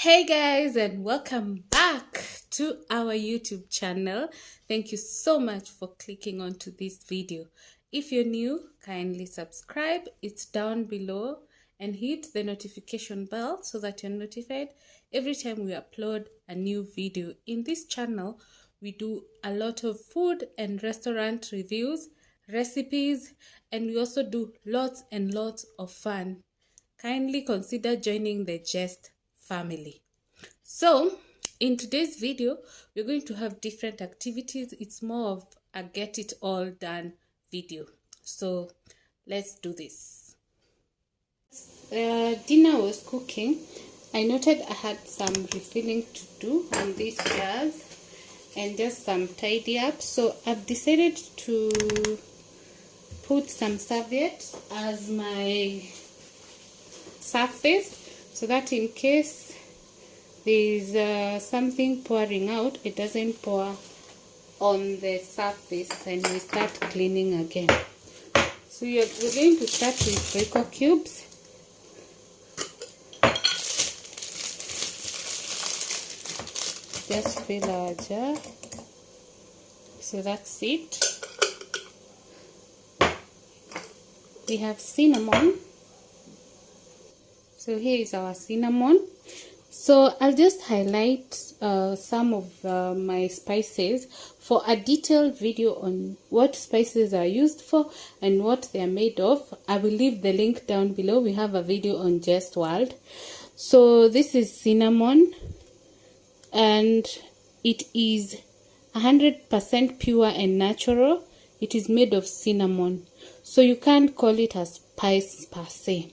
Hey guys, and welcome back to our YouTube channel. Thank you so much for clicking onto this video. If you're new, kindly subscribe. It's down below, and hit the notification bell so that you're notified every time we upload a new video. In this channel, we do a lot of food and restaurant reviews, recipes, and we also do lots and lots of fun. Kindly consider joining the Jest family. So in today's video, we're going to have different activities. It's more of a get it all done video. So let's do this. Dinner was cooking. I noted I had some refilling to do on these jars and just some tidy up. So I've decided to put some serviette as my surface, so that in case there's something pouring out, it doesn't pour on the surface and we start cleaning again. So we're going to start with Paprika cubes. Just fill our jar. So that's it. We have cinnamon. So here is our cinnamon. So I'll just highlight some of my spices. For a detailed video on what spices are used for and what they are made of, I will leave the link down below. We have a video on Jest World. So this is cinnamon, and it is 100% pure and natural. It is made of cinnamon, so you can't call it a spice per se.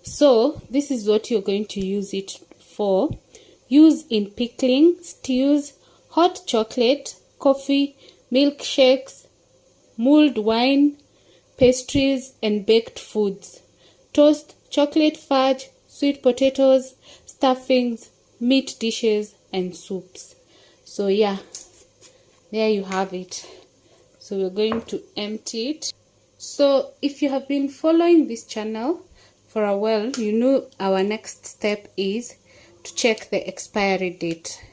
So this is what you're going to use it for. Use in pickling, stews, hot chocolate, coffee, milkshakes, mulled wine, pastries, and baked foods. Toast, chocolate fudge, sweet potatoes, stuffings, meat dishes, and soups. So yeah, there you have it. So we're going to empty it. So if you have been following this channel for a while, you know our next step is to check the expiry date.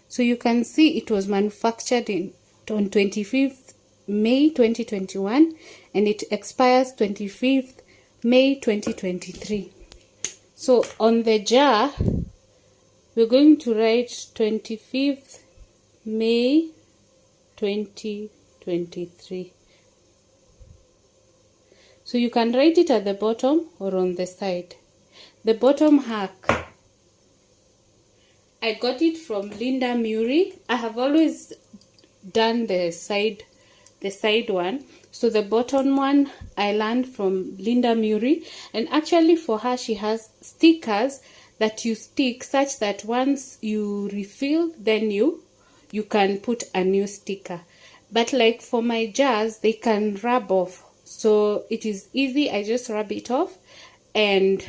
So you can see it was manufactured on 25th May 2021 and it expires 25th May 2023. So on the jar, we're going to write 25th May 2023. So you can write it at the bottom or on the side. The bottom hack, I got it from Linda Muri. I have always done the side one. So the bottom one I learned from Linda Muri, and actually for her she has stickers that you stick such that once you refill, then you can put a new sticker. But like for my jars, they can rub off. So it is easy. I just rub it off and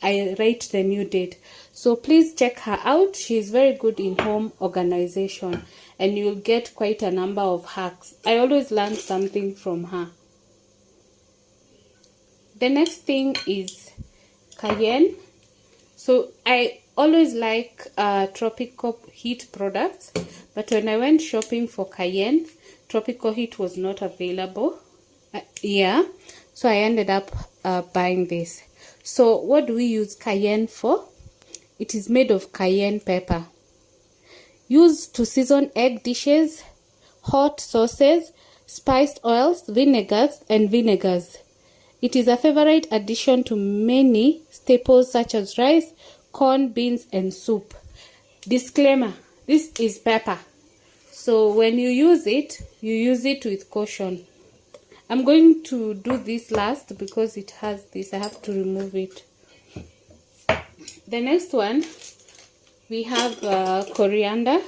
I write the new date. So please check her out. She is very good in home organization and you'll get quite a number of hacks. I always learn something from her. The next thing is cayenne. So I always like Tropical Heat products, but when I went shopping for cayenne, Tropical Heat was not available. So I ended up buying this. So what do we use cayenne for? It is made of cayenne pepper. Used to season egg dishes, hot sauces, spiced oils, vinegars, and vinegars. It is a favorite addition to many staples such as rice, corn, beans, and soup. Disclaimer, this is pepper. So when you use it with caution. I'm going to do this last because it has this. I have to remove it. The next one, we have coriander.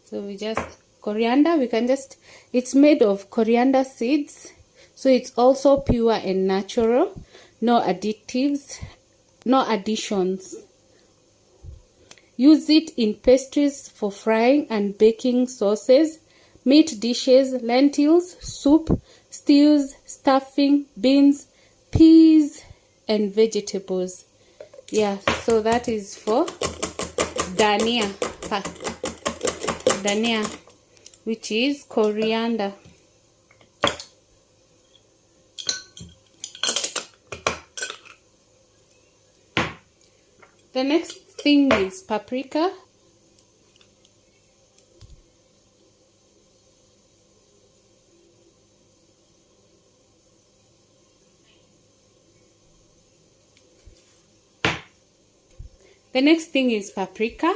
So it's made of coriander seeds. So it's also pure and natural. No additives, no additions. Use it in pastries for frying and baking sauces, meat dishes, lentils, soup, stews, stuffing, beans, peas, and vegetables. Yeah, so that is for dania, which is coriander. The next thing is paprika. The next thing is paprika.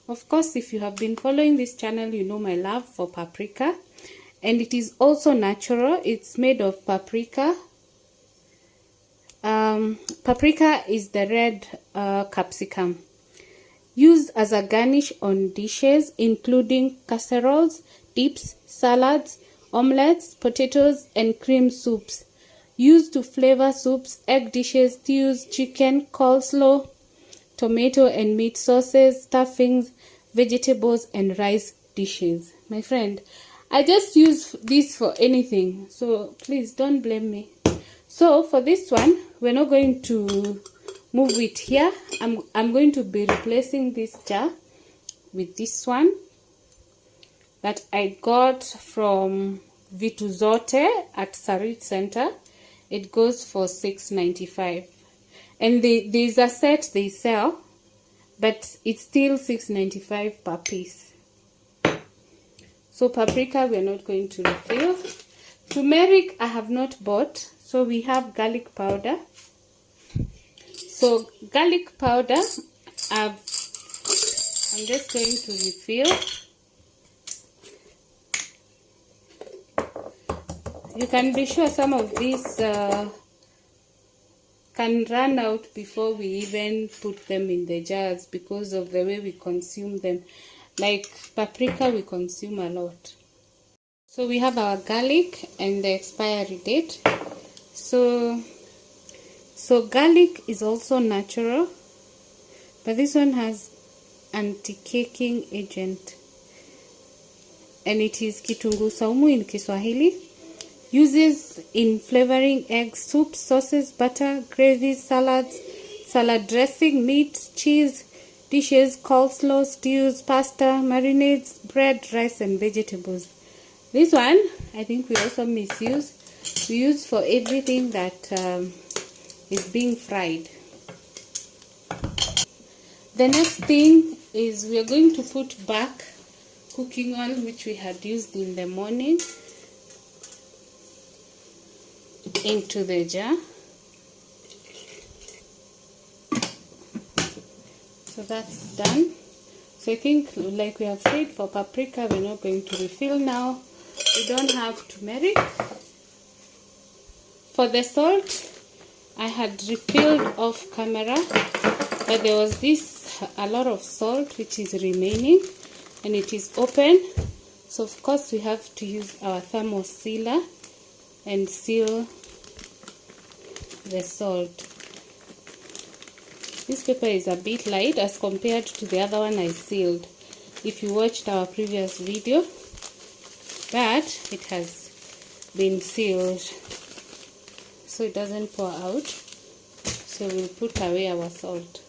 Of course, if you have been following this channel, you know my love for paprika. And it is also natural. It's made of paprika. Paprika is the red capsicum. Used as a garnish on dishes, including casseroles, dips, salads, omelets, potatoes, and cream soups. Used to flavor soups, egg dishes, stews, chicken, coleslaw, tomato and meat sauces, stuffings, vegetables, and rice dishes. My friend, I just use this for anything, so please don't blame me. So for this one, we're not going to move it here. I'm going to be replacing this jar with this one that I got from Vitu Zote at Sarit Center. It goes for $6.95. And there's a set they sell, but it's still $6.95 per piece. So paprika we're not going to refill. Turmeric I have not bought, so we have garlic powder. So garlic powder I'm just going to refill. You can be sure some of these can run out before we even put them in the jars because of the way we consume them. Like paprika, we consume a lot. So we have our garlic and the expiry date. So garlic is also natural, but this one has anti-caking agent, and it is kitunguu saumu in Kiswahili. Uses in flavoring eggs, soups, sauces, butter, gravies, salads, salad dressing, meat, cheese, dishes, coleslaw, stews, pasta, marinades, bread, rice, and vegetables. This one, I think we also misuse. We use for everything that is being fried. The next thing is we are going to put back cooking oil, which we had used in the morning, into the jar. So that's done. So I think, like we have said, for paprika we're not going to refill now. We don't have turmeric. For the salt, I had refilled off camera, but there was a lot of salt which is remaining, and it is open. So of course we have to use our thermal sealer and seal the salt. This paper is a bit light as compared to the other one I sealed, if you watched our previous video, but it has been sealed so it doesn't pour out. So we'll put away our salt.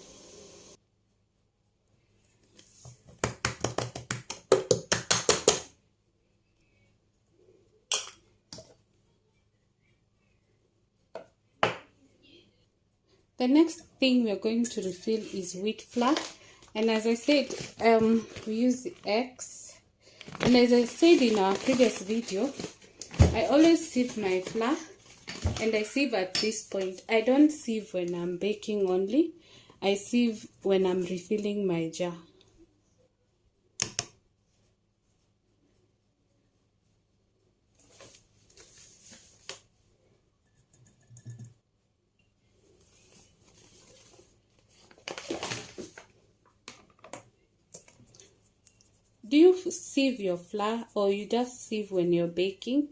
The next thing we are going to refill is wheat flour, and as I said, we use eggs, and as I said in our previous video, I always sieve my flour, and I sieve at this point. I don't sieve when I'm baking only, I sieve when I'm refilling my jar. Do you sieve your flour, or you just sieve when you're baking?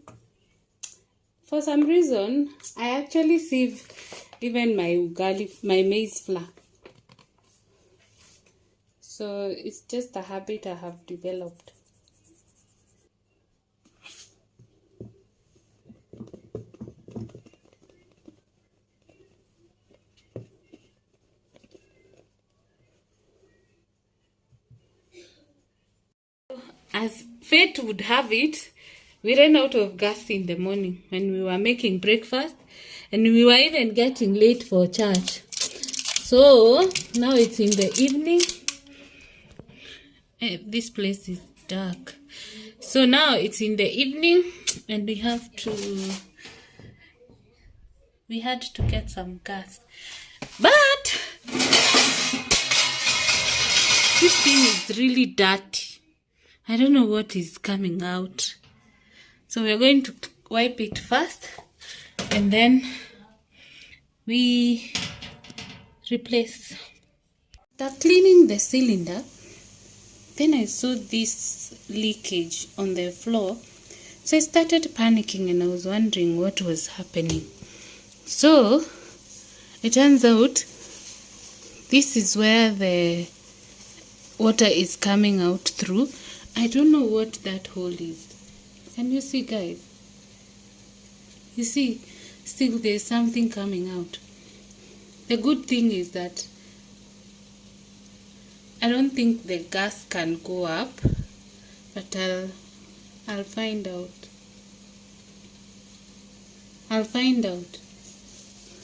For some reason, I actually sieve even my maize flour. So it's just a habit I have developed. fate would have it, we ran out of gas in the morning when we were making breakfast, and we were even getting late for church. So now it's in the evening. This place is dark. So now it's in the evening, and we had to get some gas. But this thing is really dirty. I don't know what is coming out. So we're going to wipe it first, and then we replace. After cleaning the cylinder, then I saw this leakage on the floor. So I started panicking, and I was wondering what was happening. So it turns out this is where the water is coming out through. I don't know what that hole is. Can you see, guys? You see, still there's something coming out. The good thing is that I don't think the gas can go up, but I'll find out.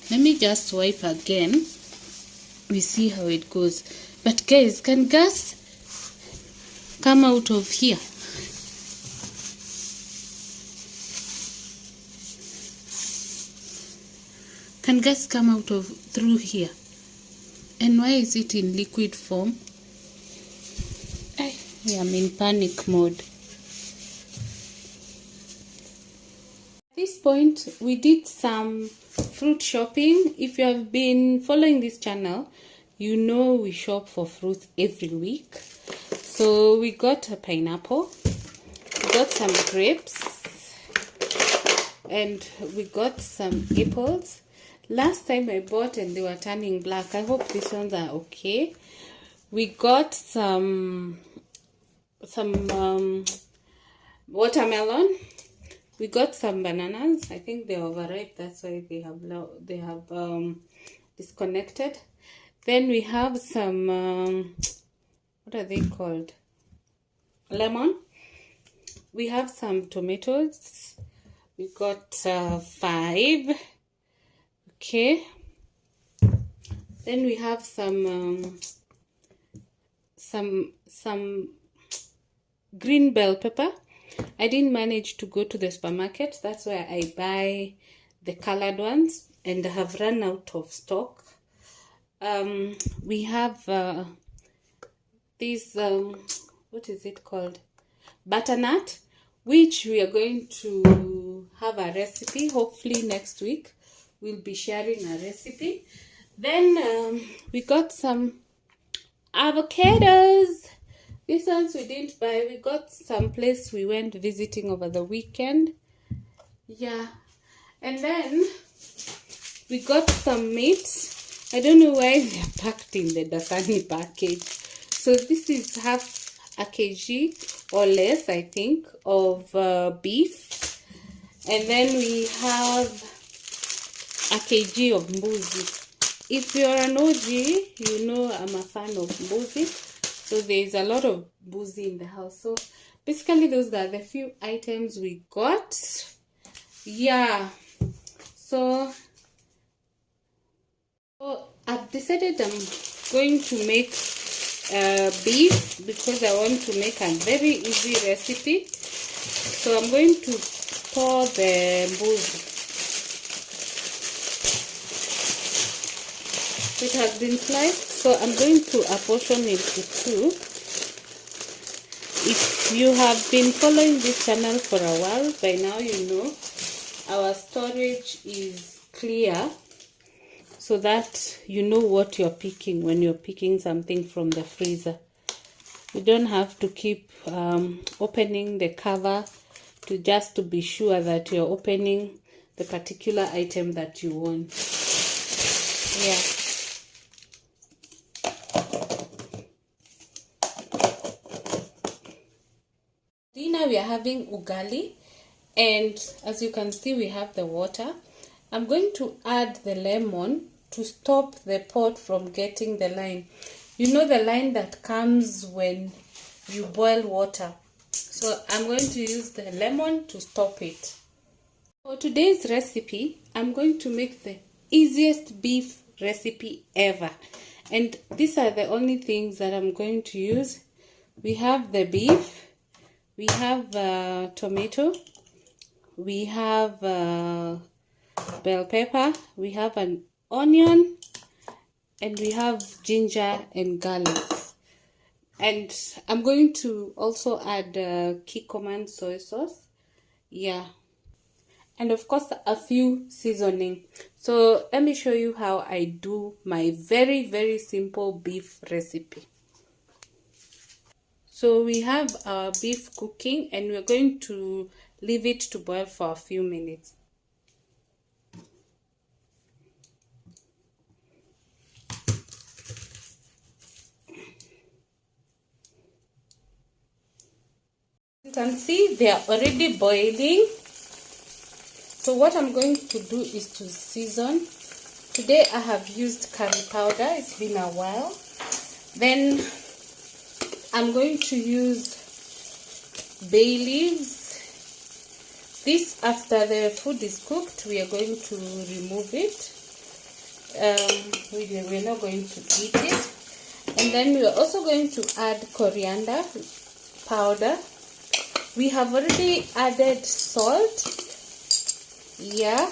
Let me just wipe again. We see how it goes. But guys, can gas come out of here? Can gas come out of through here? And why is it in liquid form? I'm in panic mode. At this point, we did some fruit shopping. If you have been following this channel, you know we shop for fruits every week. So we got a pineapple, we got some grapes, and we got some apples. Last time I bought and they were turning black. I hope these ones are okay. We got some watermelon. We got some bananas. I think they're overripe. That's why they have disconnected. Then we have some what are they called? Lemon. We have some tomatoes. We got 5. Okay. Then we have some green bell pepper. I didn't manage to go to the supermarket. That's why I buy the colored ones, and I have run out of stock. We have this what is it called? Butternut, which we are going to have a recipe. Hopefully next week we'll be sharing a recipe. Then we got some avocados. These ones we didn't buy. We got some place we went visiting over the weekend. Yeah. And then we got some meat. I don't know why they're packed in the Dasani package. So this is half a kg or less, I think, of beef. And then we have a kg of mbuzi. If you're an OG, you know I'm a fan of mbuzi. So there's a lot of mbuzi in the house. So basically those are the few items we got. Yeah. So I've decided I'm going to make beef because I want to make a very easy recipe. So I'm going to store the mbuzi. It has been sliced, so I'm going to apportion it to 2. If you have been following this channel for a while, by now you know our storage is clear, so that you know what you're picking when you're picking something from the freezer. You don't have to keep opening the cover just to be sure that you're opening the particular item that you want. Yeah. Dinner we are having ugali, and as you can see we have the water. I'm going to add the lemon to stop the pot from getting the line. You know the line that comes when you boil water. So I'm going to use the lemon to stop it. For today's recipe, I'm going to make the easiest beef recipe ever. And these are the only things that I'm going to use. We have the beef, we have tomato, we have bell pepper, we have an onion, and we have ginger and garlic. And I'm going to also add Kikkoman soy sauce. Yeah. And of course, a few seasoning. So let me show you how I do my very, very simple beef recipe. So we have our beef cooking and we're going to leave it to boil for a few minutes. You can see they are already boiling. So what I'm going to do is to season. Today I have used curry powder. It's been a while. Then I'm going to use bay leaves. This, after the food is cooked, we are going to remove it. We're not going to eat it. And then we are also going to add coriander powder. We have already added salt. Yeah.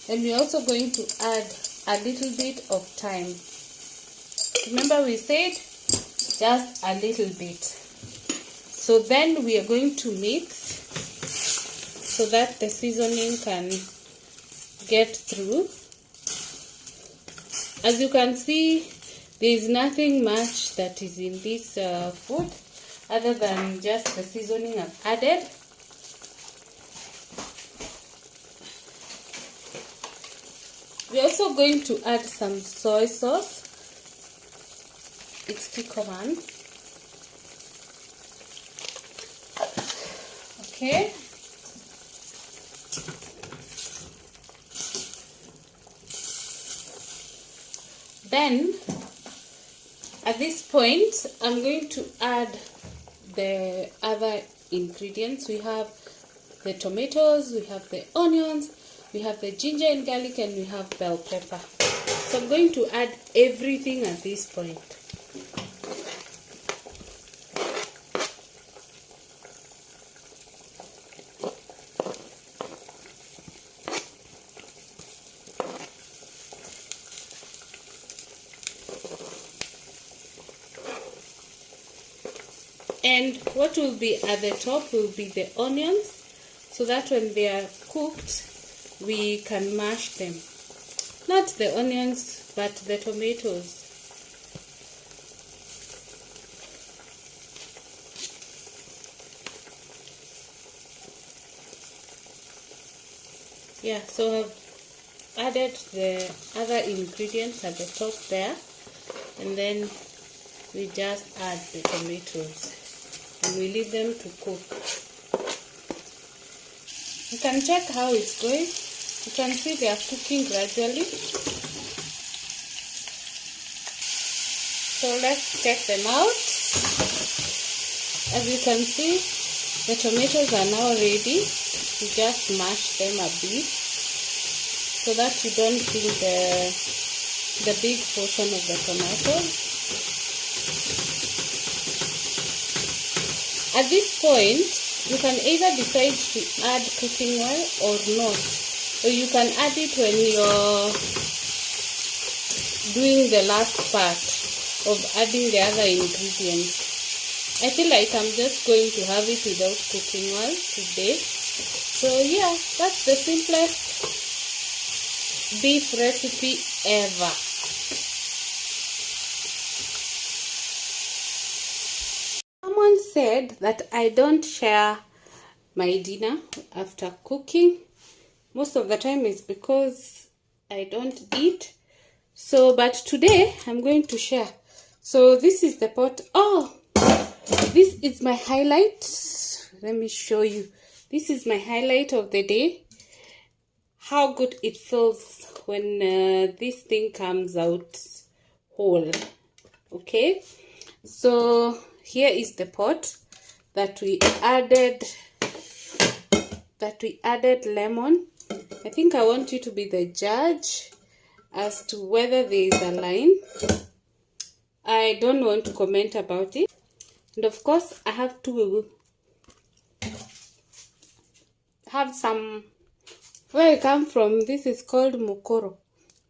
And we're also going to add a little bit of thyme. Remember we said just a little bit. So then we are going to mix so that the seasoning can get through. As you can see, there is nothing much that is in this food other than just the seasoning I've added. We're also going to add some soy sauce. It's Kikkoman. Okay. Then, at this point, I'm going to add the other ingredients. We have the tomatoes, we have the onions, we have the ginger and garlic, and we have bell pepper. So I'm going to add everything at this point. And what will be at the top will be the onions, so that when they are cooked, we can mash them. Not the onions, but the tomatoes. Yeah, so I've added the other ingredients at the top there, and then we just add the tomatoes and we leave them to cook. You can check how it's going. You can see they are cooking gradually. So let's check them out. As you can see, the tomatoes are now ready. You just mash them a bit so that you don't feel the big portion of the tomatoes. At this point, you can either decide to add cooking oil or not, or you can add it when you're doing the last part of adding the other ingredients. I feel like I'm just going to have it without cooking oil today. So yeah, that's the simplest beef recipe ever. Someone said that I don't share my dinner after cooking. Most of the time is because I don't eat. So, but today I'm going to share. So this is the pot. Oh, this is my highlight. Let me show you. This is my highlight of the day. How good it feels when this thing comes out whole. Okay, so here is the pot. that we added lemon. I think I want you to be the judge as to whether there is a line. I don't want to comment about it. And of course, I have some, where I come from, this is called mokoro.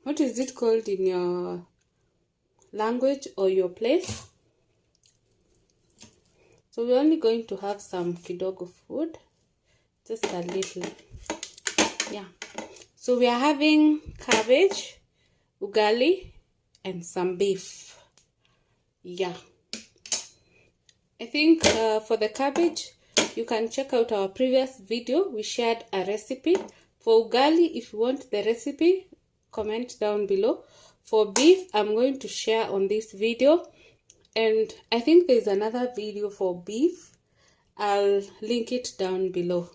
What is it called in your language or your place? So we're only going to have some kidogo food, just a little. Yeah. So we are having cabbage, ugali, and some beef. Yeah. I think for the cabbage, you can check out our previous video. We shared a recipe. For ugali, if you want the recipe, comment down below. For beef, I'm going to share on this video. And I think there's another video for beef. I'll link it down below.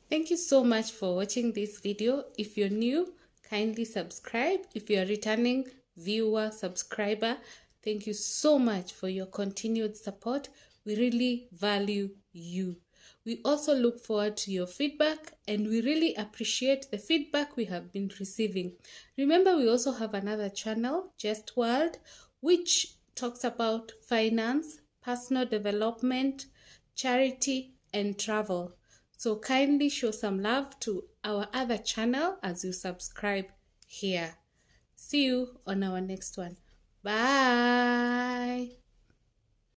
Thank you so much for watching this video. If you're new, kindly subscribe. If you're a returning viewer, subscriber, thank you so much for your continued support. We really value you. We also look forward to your feedback, and we really appreciate the feedback we have been receiving. Remember, we also have another channel, Just World, which talks about finance, personal development, charity, and travel. So kindly show some love to our other channel as you subscribe here. See you on our next one. Bye.